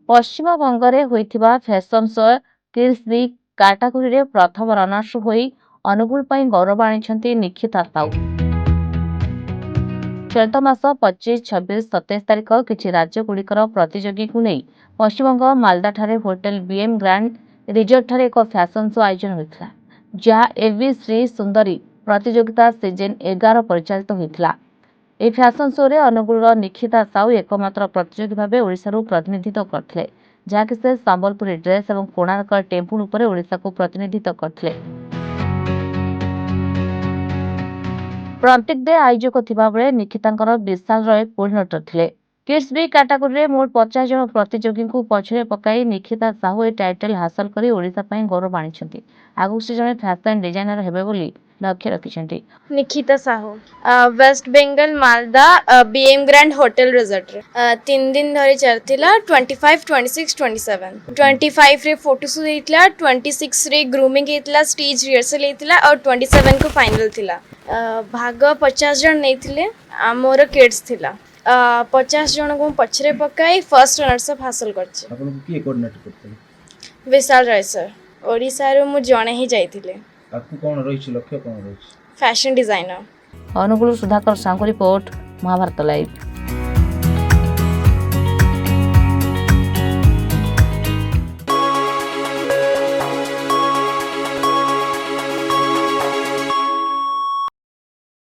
ପଶ୍ଚିମବଙ୍ଗରେ ହୋଇଥିବା fashion show kids ବି କାଟାଗୋରୀରେ ପ୍ରଥମ ରନର୍ସ ହୋଇ ଅନୁଗୁଳ ପାଇଁ ଗୌରବ ଆଣିଛନ୍ତି ନିଖିତା ସାହୁ। ଚଳିତ ମାସ 25, 26, 27 ତାରିଖ କିଛି ରାଜ୍ୟଗୁଡ଼ିକର ପ୍ରତିଯୋଗୀଙ୍କୁ ନେଇ ପଶ୍ଚିମବଙ୍ଗ ମାଲଦାଠାରେ ହୋଟେଲ ବିଏମ୍ ଗ୍ରାଣ୍ଡ ରିଜର୍ଟଠାରେ ଏକ ଫ୍ୟାସନ ଶୋ ଆୟୋଜନ ହୋଇଥିଲା, ଯାହା ଏଭି ଶ୍ରୀ ସୁନ୍ଦରୀ ପ୍ରତିଯୋଗିତା ସିଜନ୍ 11 ପରିଚାଳିତ ହୋଇଥିଲା। ଏହି ଫ୍ୟାସନ ଶୋରେ ଅନୁଗୁଳର ନିଖିତା ସାହୁ ଏକମାତ୍ର ପ୍ରତିଯୋଗୀ ଭାବେ ଓଡ଼ିଶାରୁ ପ୍ରତିନିଧିତ୍ୱ କରିଥିଲେ, ଯାହାକି ସେ ସମ୍ବଲପୁରୀ ଡ୍ରେସ୍ ଏବଂ କୋଣାର୍କ ଟେମ୍ପୁଲ ଉପରେ ଓଡ଼ିଶାକୁ ପ୍ରତିନିଧିତ୍ୱ କରିଥିଲେ। ପ୍ରତୀକ ଦେ ଆୟୋଜକ ଥିବାବେଳେ ନିଖିତାଙ୍କର ବିଶାଲ ରୟ କୋର୍ଡିନେଟର ଥିଲେ। କିଡ୍ସ ବି କାଟାଗୋରୀରେ ମୋଟ 50 ଜଣ ପ୍ରତିଯୋଗୀଙ୍କୁ ପଛରେ ପକାଇ ନିଖିତା ସାହୁ ଏହି ଟାଇଟଲ ହାସଲ କରି ଓଡ଼ିଶା ପାଇଁ ଗୌରବ ଆଣିଛନ୍ତି। ଆଗକୁ ସେ ଜଣେ ଫ୍ୟାସନ ଡିଜାଇନର ହେବେ ବୋଲି ଲକ୍ଷ୍ୟ ରଖିଛନ୍ତି। Nikita Sahu West Bengal Malda BM Grand Hotel resort रे 3 दिन धरी चलतिला 25 26 27 25 रे फोटो शूट हेतला 26 रे ग्रूमिंग हेतला स्टेज रिहर्सल हेतला और 27 को फाइनल थिला भाग 50 जन नेथिले मोर किड्स थिला 50 जन को पछरे पकाई फर्स्ट रनर्स अप हासिल करछि। आपन की कोऑर्डिनेट करथले? विशाल राय सर ओडिसा रो मु जणे ही जाइथिले। आपको कोन रहिछि लक्ष्य कोन रहिछि? Fashion designer. ଅନୁଗୁଳ ସୁଧାକର ସାହୁଙ୍କ ରିପୋର୍ଟ, ମହାଭାରତ ଲାଇଭ୍।